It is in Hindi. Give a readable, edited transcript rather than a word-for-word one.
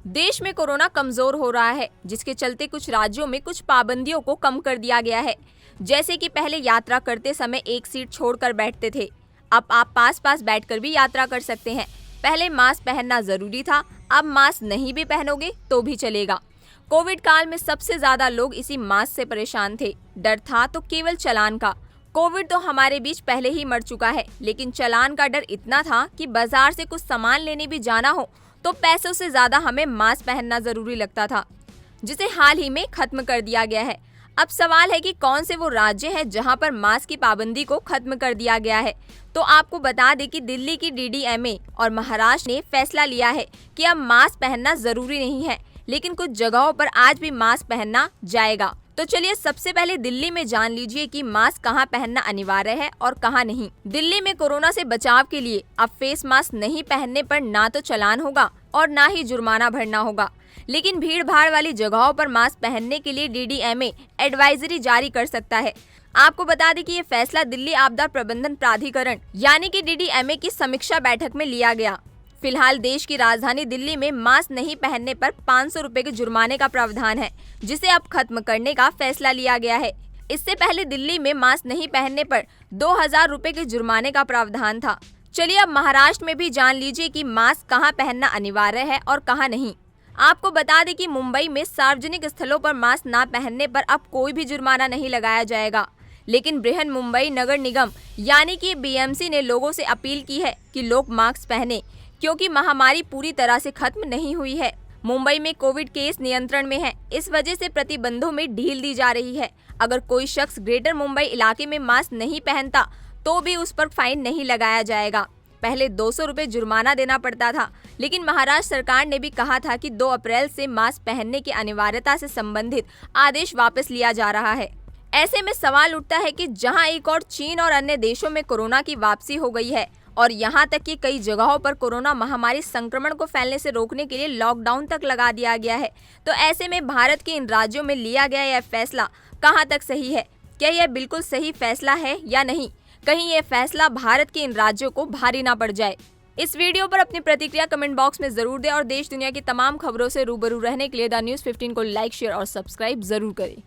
देश में कोरोना कमजोर हो रहा है, जिसके चलते कुछ राज्यों में कुछ पाबंदियों को कम कर दिया गया है। जैसे कि पहले यात्रा करते समय एक सीट छोड़कर बैठते थे, अब आप पास पास बैठकर भी यात्रा कर सकते हैं। पहले मास्क पहनना जरूरी था, अब मास्क नहीं भी पहनोगे तो भी चलेगा। कोविड काल में सबसे ज्यादा लोग इसी मास्क से परेशान थे। डर था तो केवल चालान का। कोविड तो हमारे बीच पहले ही मर चुका है, लेकिन चालान का डर इतना था कि बाजार से कुछ सामान लेने भी जाना हो तो पैसों से ज्यादा हमें मास्क पहनना जरूरी लगता था, जिसे हाल ही में खत्म कर दिया गया है। अब सवाल है कि कौन से वो राज्य हैं जहां पर मास्क की पाबंदी को खत्म कर दिया गया है। तो आपको बता दें कि दिल्ली की डीडीएमए और महाराष्ट्र ने फैसला लिया है कि अब मास्क पहनना जरूरी नहीं है, लेकिन कुछ जगहों पर आज भी मास्क पहनना जाएगा। तो चलिए सबसे पहले दिल्ली में जान लीजिए कि मास्क कहां पहनना अनिवार्य है और कहां नहीं। दिल्ली में कोरोना से बचाव के लिए अब फेस मास्क नहीं पहनने पर ना तो चालान होगा और ना ही जुर्माना भरना होगा, लेकिन भीड़ भाड़ वाली जगहों पर मास्क पहनने के लिए डीडीएमए एडवाइजरी जारी कर सकता है। आपको बता दें कि ये फैसला दिल्ली आपदा प्रबंधन प्राधिकरण यानी कि डीडीएमए की समीक्षा बैठक में लिया गया। फिलहाल देश की राजधानी दिल्ली में मास्क नहीं पहनने पर 500 रुपए के जुर्माने का प्रावधान है, जिसे अब खत्म करने का फैसला लिया गया है। इससे पहले दिल्ली में मास्क नहीं पहनने पर 2000 रुपए के जुर्माने का प्रावधान था। चलिए अब महाराष्ट्र में भी जान लीजिए कि मास्क कहां पहनना अनिवार्य है और कहां नहीं। आपको बता दें कि मुंबई में सार्वजनिक स्थलों पर मास्क न पहनने पर अब कोई भी जुर्माना नहीं लगाया जाएगा, लेकिन बृहन मुंबई नगर निगम यानी कि बीएमसी ने लोगों से अपील की है कि लोग मास्क पहने, क्योंकि महामारी पूरी तरह से खत्म नहीं हुई है। मुंबई में कोविड केस नियंत्रण में है, इस वजह से प्रतिबंधों में ढील दी जा रही है। अगर कोई शख्स ग्रेटर मुंबई इलाके में मास्क नहीं पहनता तो भी उस पर फाइन नहीं लगाया जाएगा। पहले 200 रुपए जुर्माना देना पड़ता था, लेकिन महाराष्ट्र सरकार ने भी कहा था कि 2 अप्रैल से मास्क पहनने की अनिवार्यता से संबंधित आदेश वापस लिया जा रहा है। ऐसे में सवाल उठता है कि जहां एक और चीन और अन्य देशों में कोरोना की वापसी हो गई है और यहां तक कि कई जगहों पर कोरोना महामारी संक्रमण को फैलने से रोकने के लिए लॉकडाउन तक लगा दिया गया है, तो ऐसे में भारत के इन राज्यों में लिया गया यह फैसला कहां तक सही है? क्या यह बिल्कुल सही फैसला है या नहीं? कहीं यह फैसला भारत के इन राज्यों को भारी ना पड़ जाए। इस वीडियो पर अपनी प्रतिक्रिया कमेंट बॉक्स में जरूर दें और देश दुनिया की तमाम खबरों से रूबरू रहने के लिए द न्यूज़ 15 को लाइक, शेयर और सब्सक्राइब जरूर करें।